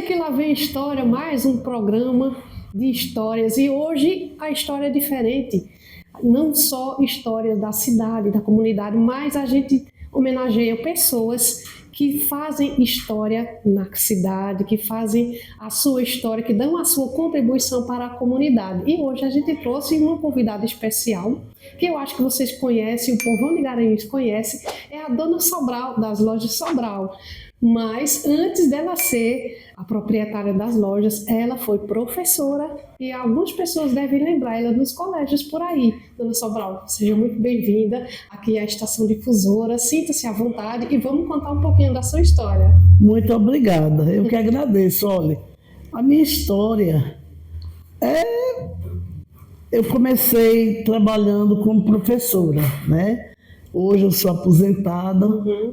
que lá vem história, mais um programa de histórias. E hoje a história é diferente. Não só histórias da cidade, da comunidade, mas a gente homenageia pessoas que fazem história na cidade, que fazem a sua história, que dão a sua contribuição para a comunidade. E hoje a gente trouxe uma convidada especial, que eu acho que vocês conhecem, o povão de Garanhuns conhece, é a Dona Sobral, das lojas Sobral. Mas antes dela ser a proprietária das lojas, ela foi professora e algumas pessoas devem lembrar ela nos colégios por aí. Dona Sobral, seja muito bem-vinda aqui à Estação Difusora, sinta-se à vontade e vamos contar um pouquinho da sua história. Muito obrigada, eu que agradeço. Olha, a minha história eu comecei trabalhando como professora, né? Hoje eu sou aposentada,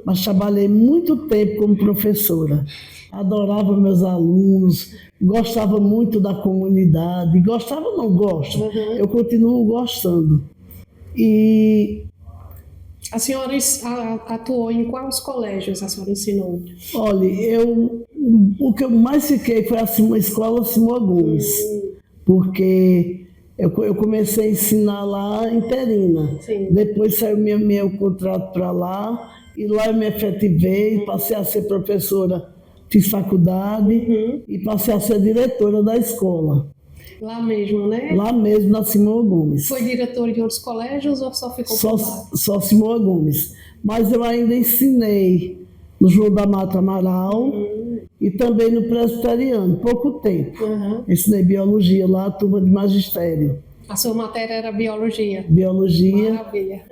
mas trabalhei muito tempo como professora. Adorava meus alunos, gostava muito da comunidade. Gostava, não gosto, eu continuo gostando. E a senhora atuou em quais colégios a senhora ensinou? olha, o que eu mais fiquei foi assim, uma escola Simão Gomes, porque eu comecei a ensinar lá interina. Sim. Depois saiu meu contrato para lá, e lá eu me efetivei, passei a ser professora, fiz faculdade e passei a ser diretora da escola. Lá mesmo, né? Lá mesmo, na Simão Gomes. Foi diretora de outros colégios ou só ficou por lá? Só Simão Gomes. Mas eu ainda ensinei no João da Mata Amaral e também no Presbiteriano, pouco tempo. Ensinei biologia lá, turma de magistério. A sua matéria era biologia? Biologia. Maravilha.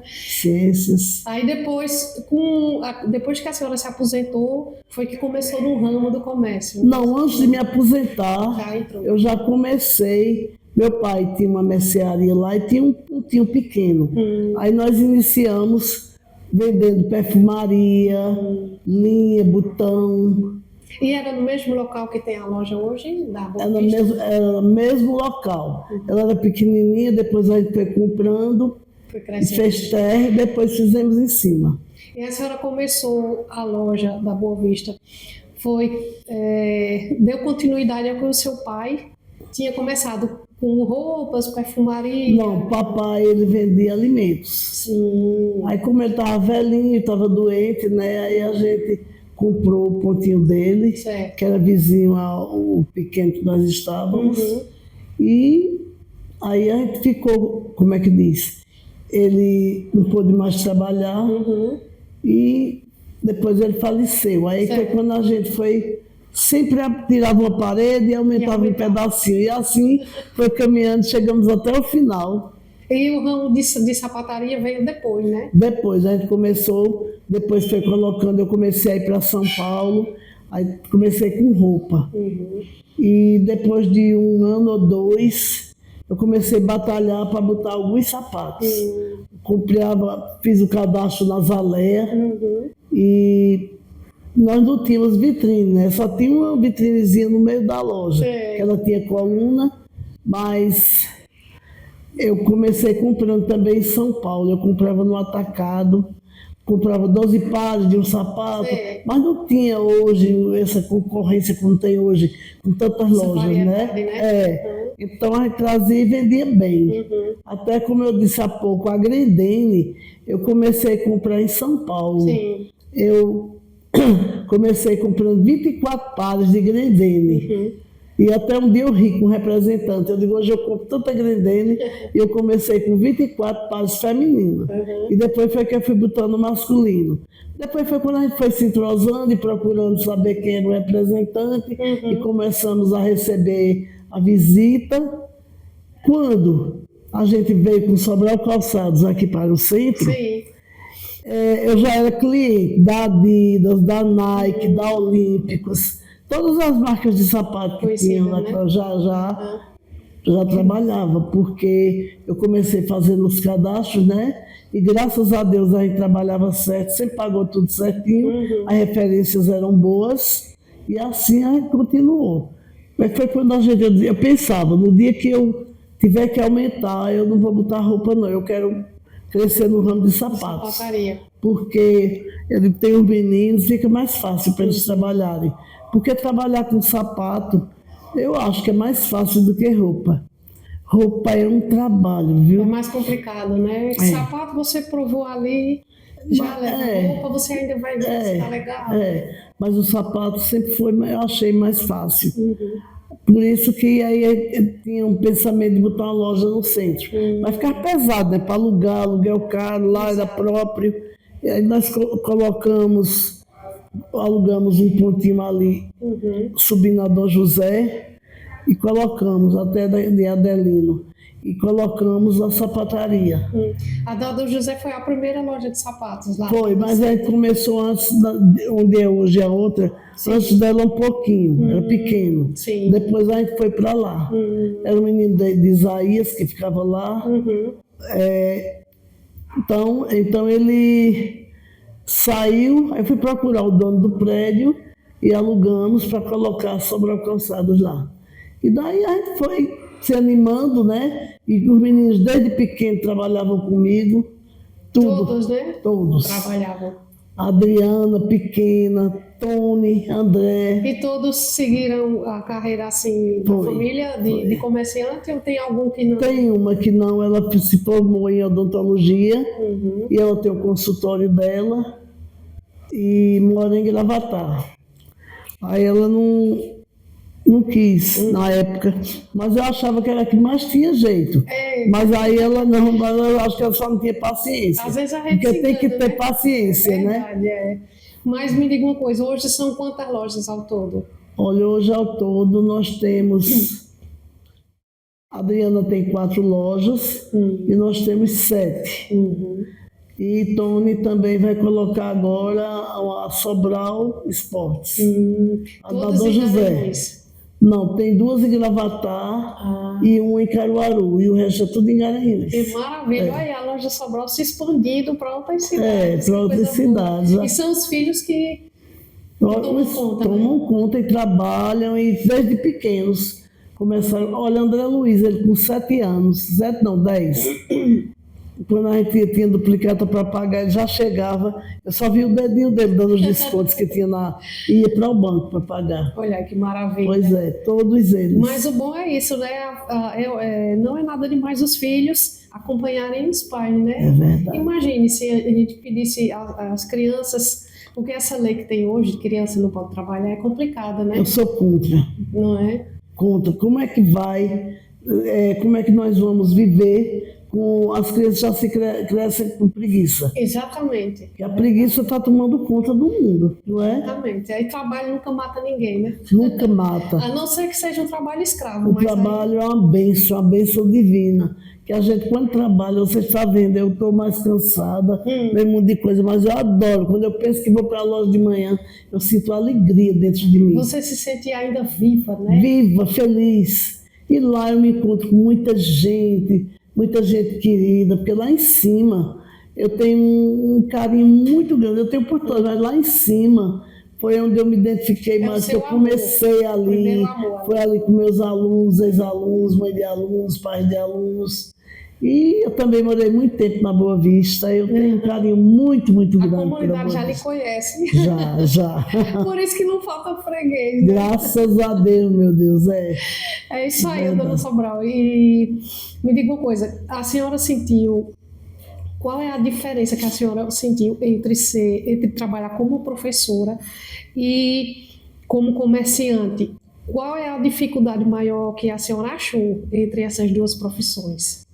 Ciências. Aí depois que a senhora se aposentou, foi que começou no ramo do comércio? Não, antes de me aposentar, entrou. Eu já comecei. Meu pai tinha uma mercearia lá e tinha um pontinho pequeno. Aí nós iniciamos vendendo perfumaria, linha, botão. E era no mesmo local que tem a loja hoje? Era no mesmo local. Ela era pequenininha, depois a gente foi comprando, fez terra, depois fizemos em cima. E a senhora começou a loja da Boa Vista, deu continuidade ao que o seu pai tinha começado com roupas, perfumaria? Não, papai, ele vendia alimentos. Sim. Aí como ele estava velhinho, estava doente, né? Aí a gente comprou o pontinho dele, certo, que era vizinho ao pequeno que nós estávamos. E aí a gente ficou, como é que diz? Ele não pôde mais trabalhar e depois ele faleceu. Aí foi quando a gente foi, sempre tirava uma parede e aumentava um pedacinho. E assim foi caminhando, chegamos até o final. E o ramo de sapataria veio depois, né? Depois, a gente começou, depois foi colocando, eu comecei a ir para São Paulo, aí comecei com roupa. E depois de 1 ano ou 2, eu comecei a batalhar para botar alguns sapatos. Fiz o cadastro na Zaleia e nós não tínhamos vitrine, né? Só tinha uma vitrinezinha no meio da loja. Ela tinha coluna, mas eu comecei comprando também em São Paulo. Eu comprava no atacado, comprava 12 pares de um sapato, mas não tinha hoje essa concorrência como tem hoje, com tantas lojas, né? Então a gente trazia e vendia bem. Até como eu disse há pouco, a Grendene, eu comecei a comprar em São Paulo. Eu comecei comprando 24 pares de Grendene. E até um dia eu ri com um representante. Eu digo, hoje eu compro tanta Grendene. E eu comecei com 24 pares femininos. E depois foi que eu fui botando masculino. Depois foi quando a gente foi se entrosando e procurando saber quem era o representante. E começamos a receber a visita. Quando a gente veio com Sobral Calçados aqui para o centro, eu já era cliente da Adidas, da Nike, da Olímpicos. Todas as marcas de sapato que tinham lá, né? já trabalhava, porque eu comecei fazendo os cadastros, né? E graças a Deus a gente trabalhava certo, sempre pagou tudo certinho, as referências eram boas, e assim a gente continuou. Mas foi quando eu pensava, no dia que eu tiver que aumentar, eu não vou botar roupa não, eu quero crescer no ramo de sapatos. Sapataria. Porque ele tem os meninos, fica mais fácil para eles trabalharem. Porque trabalhar com sapato, eu acho que é mais fácil do que roupa. Roupa é um trabalho, É viu? mais complicado, né? Sapato você provou ali, já leva roupa, você ainda vai ver se tá legal. Mas o sapato sempre foi, eu achei mais fácil. Por isso que aí eu tinha um pensamento de botar uma loja no centro. Vai ficar pesado, né? Para alugar, aluguel caro, lá era próprio. E aí nós alugamos um pontinho ali, subindo a Dom José, e colocamos até de Adelino. E colocamos a sapataria. A Dom José foi a primeira loja de sapatos lá. Foi, mas aí começou antes, onde é hoje a outra, antes dela um pouquinho, era pequeno. Sim. Depois a gente foi para lá. Era o menino de Isaías que ficava lá. Então ele saiu, aí fui procurar o dono do prédio e alugamos para colocar sobrealcançados lá. E daí a gente foi se animando, né? E os meninos desde pequeno trabalhavam comigo. Todos, né? Todos. Trabalhavam. Adriana, pequena, Tony, André. E todos seguiram a carreira assim da família de comerciante ou tem algum que não? Tem uma que não, ela se formou em odontologia e ela tem o consultório dela e mora em Gravatar. Aí ela não quis na época, mas eu achava que era a que mais tinha jeito. Mas aí ela não, mas eu acho que ela só não tinha paciência. Às vezes a gente porque tem que ter paciência, verdade, né? Mas me diga uma coisa, hoje são quantas lojas ao todo? Olha, hoje ao todo nós temos... A Adriana tem 4 lojas e nós temos 7. E Tony também vai colocar agora a Sobral Esportes. A da Dom José. Não, tem 2 em Gravatar e 1 em Caruaru. E o resto é tudo em Garanhuns. Que maravilha. Olha, a loja Sobral se expandindo para outras cidades. Para outras cidades. E são os filhos que tomam conta. Tomam conta e trabalham, e desde pequenos começaram. Olha, André Luiz, ele com 7 anos, 7 não, 10. Quando a gente tinha duplicata para pagar, ele já chegava, eu só vi o dedinho dele dando os descontos que tinha ia para o banco para pagar. Olha que maravilha. Pois é, todos eles. Mas o bom é isso, né? Não é nada demais os filhos acompanharem os pais, né? É verdade. Imagine se a gente pedisse às crianças, porque essa lei que tem hoje, de criança não pode trabalhar, é complicada, né? Eu sou contra. Não é? Contra. Como é que como é que nós vamos viver com as crianças já se crescem com preguiça? Exatamente. Porque a preguiça está tomando conta do mundo, não é? Exatamente. Aí trabalho nunca mata ninguém, né? Nunca mata. A não ser que seja um trabalho escravo. O trabalho é uma bênção divina. Que a gente, quando trabalha, você está vendo, eu estou mais cansada, tem um monte de coisa, mas eu adoro. Quando eu penso que vou para a loja de manhã, eu sinto alegria dentro de mim. Você se sente ainda viva, né? Viva, feliz. E lá eu me encontro com muita gente querida, porque lá em cima eu tenho um carinho muito grande. Eu tenho portões, mas lá em cima foi onde eu me identifiquei mais, que eu comecei ali. Foi ali com meus alunos, ex-alunos, mãe de alunos, pais de alunos. E eu também morei muito tempo na Boa Vista. Eu tenho um carinho muito grande. A comunidade já lhe conhece. Já. Por isso que não falta freguês. Né? Graças a Deus, meu Deus. É isso aí, dona Sobral. E me diga uma coisa, a senhora sentiu, qual é a diferença que a senhora sentiu entre trabalhar como professora e como comerciante? Qual é a dificuldade maior que a senhora achou entre essas duas profissões?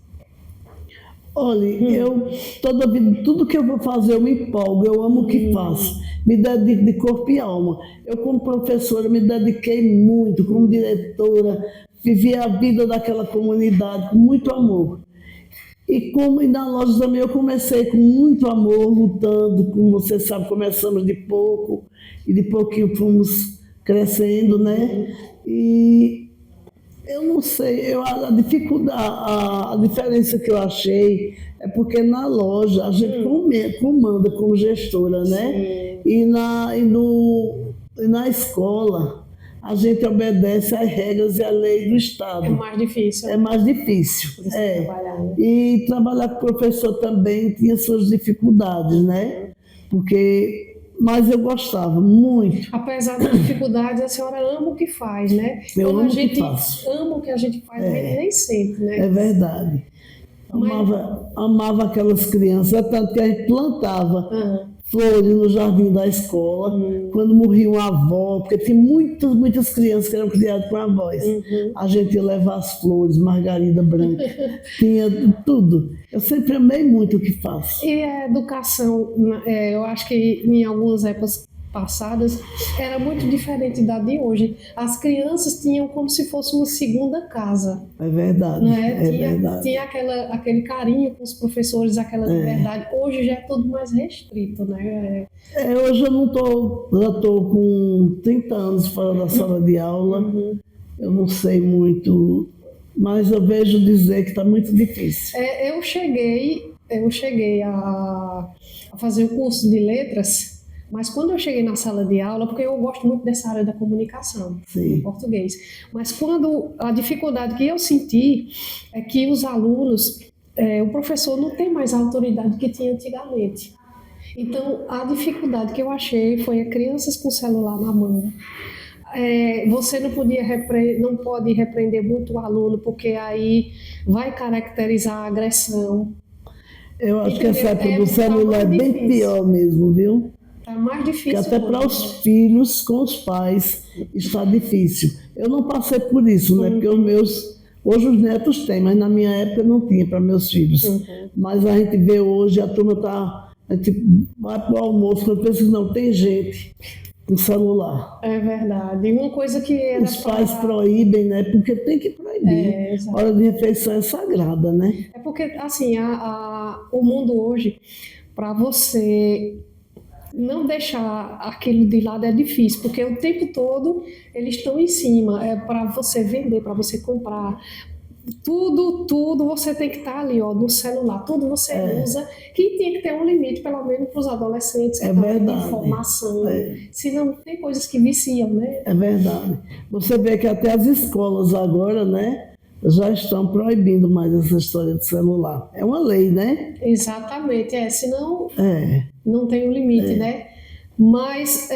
Olha, eu toda vida, tudo que eu vou fazer eu me empolgo, eu amo o que faço, me dedico de corpo e alma. Eu como professora me dediquei muito, como diretora, vivi a vida daquela comunidade com muito amor. E na loja também eu comecei com muito amor, lutando, como você sabe, começamos de pouco e de pouquinho fomos crescendo, né? E eu não sei, a dificuldade, a diferença que eu achei é porque na loja a gente comanda como gestora, né? E na escola a gente obedece às regras e à lei do Estado. É mais difícil. É mais difícil. Trabalhar, né? E trabalhar com professor também tinha suas dificuldades, né? Mas eu gostava muito. Apesar das dificuldades, a senhora ama o que faz, né? Eu Quando amo a gente o que faço. ama o que a gente faz, nem sempre, né? É verdade. Amava aquelas crianças, tanto que a gente plantava flores no jardim da escola, quando morria uma avó, porque tinha muitas crianças que eram criadas com avós. A gente ia levar as flores, margarida branca, tinha tudo. Eu sempre amei muito o que faço. E a educação, eu acho que em algumas épocas passadas era muito diferente da de hoje. As crianças tinham como se fosse uma segunda casa. É verdade. Né? Verdade. Tinha aquele carinho com os professores, aquela liberdade. Hoje já é tudo mais restrito, né? Hoje eu não já estou com 30 anos fora da sala de aula. Eu não sei muito, mas eu vejo dizer que está muito difícil. Eu cheguei a fazer o curso de letras. Mas quando eu cheguei na sala de aula, porque eu gosto muito dessa área da comunicação, em português, mas quando a dificuldade que eu senti é que os alunos, o professor não tem mais a autoridade que tinha antigamente. Então, a dificuldade que eu achei foi crianças com celular na mão. Você não pode repreender muito o aluno, porque aí vai caracterizar a agressão. Eu acho que essa época do celular é bem pior mesmo, viu? Está mais difícil. Porque até para os filhos com os pais está difícil. Eu não passei por isso, né? Porque hoje os netos têm, mas na minha época não tinha para meus filhos. Mas a gente vê hoje, a turma a gente vai para o almoço, quando pensa que não tem gente com celular. É verdade. E uma coisa que os pais proíbem, né? Porque tem que proibir. Hora de refeição é sagrada, né? É porque, assim, o mundo hoje, para você não deixar aquilo de lado é difícil, porque o tempo todo eles estão em cima, para você vender, para você comprar. Tudo você tem que estar ali, no celular, tudo você usa, que tem que ter um limite, pelo menos para os adolescentes, que verdade. De informação, senão tem coisas que viciam, né? É verdade. Você vê que até as escolas agora, né, já estão proibindo mais essa história de celular. É uma lei, né? Exatamente, senão não tem um limite, né? Mas,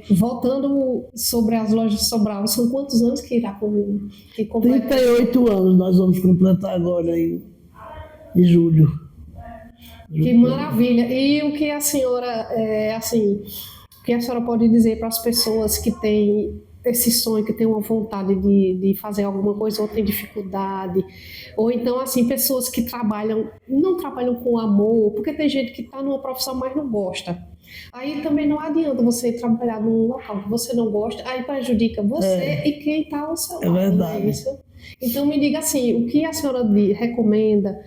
voltando sobre as lojas de Sobral, são quantos anos que irá completar? 38 anos nós vamos completar agora em julho. Que maravilha! E o que a senhora, o que a senhora pode dizer para as pessoas que têm esse sonho, que tem uma vontade de fazer alguma coisa ou tem dificuldade, ou então assim, pessoas que não trabalham com amor, porque tem gente que está numa profissão mas não gosta. Aí também não adianta você trabalhar num local que você não gosta, aí prejudica você e quem está ao seu lado. É verdade. Então me diga assim, o que a senhora recomenda,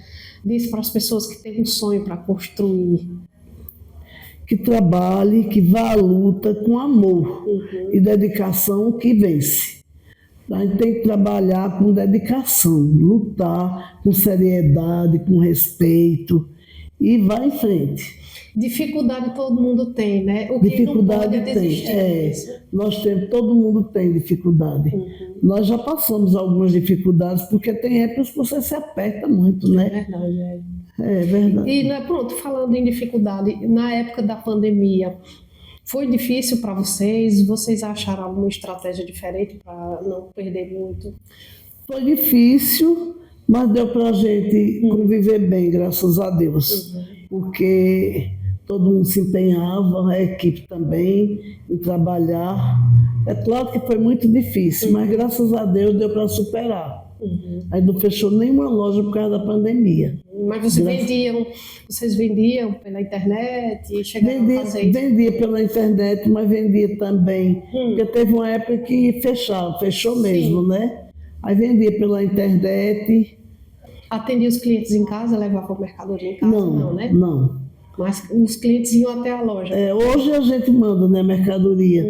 diz para as pessoas que têm um sonho para construir? Que trabalhe, que vá à luta com amor e dedicação, que vence. A gente tem que trabalhar com dedicação, lutar com seriedade, com respeito e vai em frente. Dificuldade todo mundo tem, né? O que dificuldade não pode é desistir. Nós temos, todo mundo tem dificuldade. Nós já passamos algumas dificuldades, porque tem épocas que você se aperta muito, né? É verdade, É verdade. E pronto, falando em dificuldade, na época da pandemia, foi difícil para vocês? Vocês acharam alguma estratégia diferente para não perder muito? Foi difícil, mas deu para a gente conviver bem, graças a Deus. Porque todo mundo se empenhava, a equipe também, em trabalhar. É claro que foi muito difícil, mas graças a Deus deu para superar. Aí não fechou nenhuma loja por causa da pandemia. Mas vocês vendiam pela internet? Chegaram a fazer isso? Vendia pela internet, mas vendia também. Porque teve uma época que fechou mesmo, né? Aí vendia pela internet. Atendia os clientes em casa, levava a mercadoria em casa? Não, né? Não. Mas os clientes iam até a loja? Hoje a gente manda, né, mercadoria.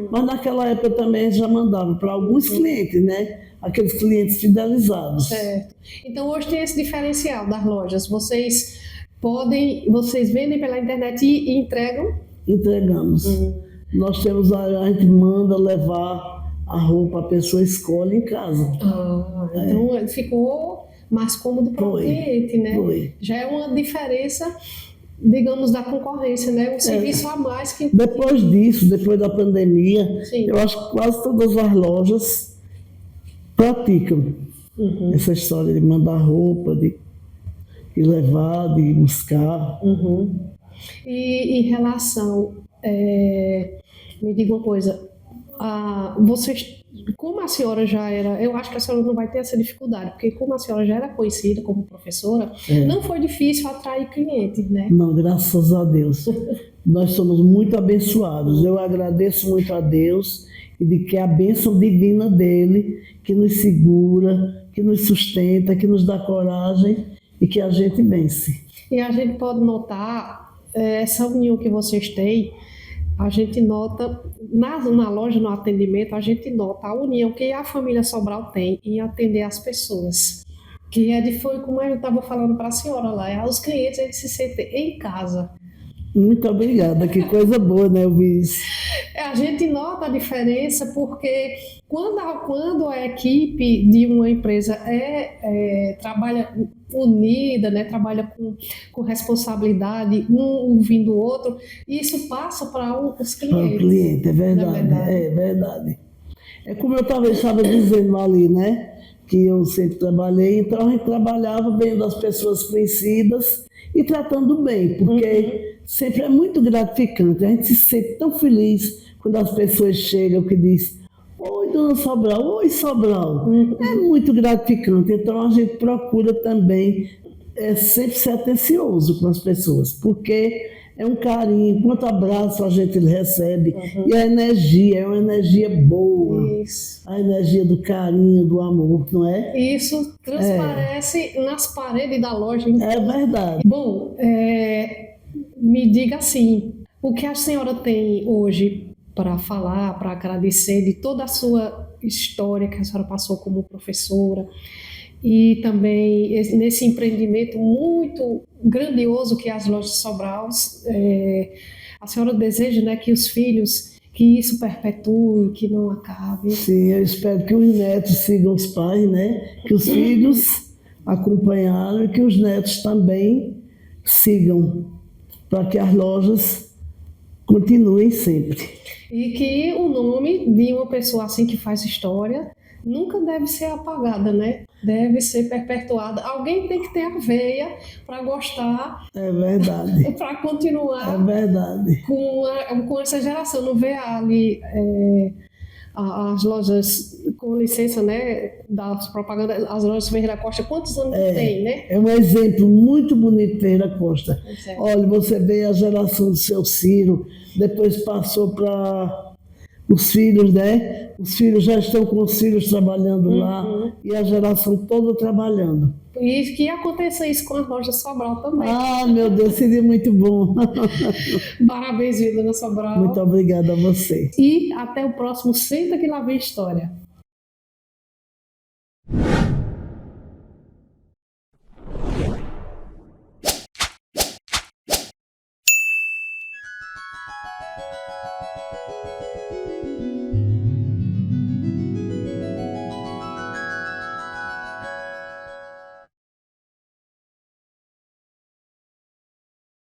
Mas naquela época também já mandava para alguns clientes, né? Aqueles clientes fidelizados. Certo. Então hoje tem esse diferencial das lojas. Vocês vendem pela internet e entregam? Entregamos. Nós temos, a gente manda levar a roupa a pessoa escolhe em casa. Então ficou mais cômodo para o cliente, né? Foi. Já é uma diferença, digamos, da concorrência, né? Um serviço a mais que... Depois disso, depois da pandemia, Sim. eu acho que quase todas as lojas praticam essa história de mandar roupa, de levar, de buscar. E em relação, me diga uma coisa, vocês, como a senhora já era, eu acho que a senhora não vai ter essa dificuldade, porque como a senhora já era conhecida como professora, não foi difícil atrair clientes, né? Não, graças a Deus. Nós somos muito abençoados. Eu agradeço muito a Deus e de que a bênção divina dele, que nos segura, que nos sustenta, que nos dá coragem e que a gente vence. E a gente pode notar essa união que vocês têm. A gente nota, na loja, no atendimento, a gente nota a união que a família Sobral tem em atender as pessoas. Que foi como eu estava falando para a senhora lá, os clientes eles se sentem em casa. Muito obrigada, que coisa boa, né, Luiz? A gente nota a diferença porque quando a equipe de uma empresa trabalha unida, né, trabalha com responsabilidade, um ouvindo o outro, isso passa para os clientes. Para o cliente, é verdade, é verdade. É como eu estava dizendo ali, né, que eu sempre trabalhei, então a gente trabalhava vendo as pessoas conhecidas e tratando bem, porque sempre é muito gratificante, a gente se sente tão feliz quando as pessoas chegam que dizem: oi, dona Sobral, oi, Sobral. É muito gratificante, então a gente procura também sempre ser atencioso com as pessoas, porque é um carinho, quanto abraço a gente recebe, e a energia é uma energia boa, a energia do carinho, do amor, não é? Isso transparece nas paredes da loja. É verdade. Bom, me diga assim, o que a senhora tem hoje para falar, para agradecer de toda a sua história que a senhora passou como professora e também nesse empreendimento muito grandioso que é as lojas Sobral. A senhora deseja, né, que os filhos, que isso perpetue, que não acabe. Sim, eu espero que os netos sigam os pais, né? Que os filhos acompanharam e que os netos também sigam, para que as lojas continuem sempre. E que o nome de uma pessoa assim que faz história nunca deve ser apagada, né? Deve ser perpetuada. Alguém tem que ter a veia para gostar. É verdade. Para continuar. É verdade. Com essa geração. Não vê ali as lojas, com licença, né, das propagandas, as lojas Ferreira Costa, quantos anos tem, né? É um exemplo muito bonito, Ferreira Costa. Olha, você vê a geração do seu Ciro, depois passou para os filhos, né? Os filhos já estão com os filhos trabalhando lá e a geração toda trabalhando. E que aconteça isso com as lojas Sobral também. Ah, meu Deus, seria muito bom. Parabéns, dona Sobral. Muito obrigada a você. E até o próximo Senta que lá vem história.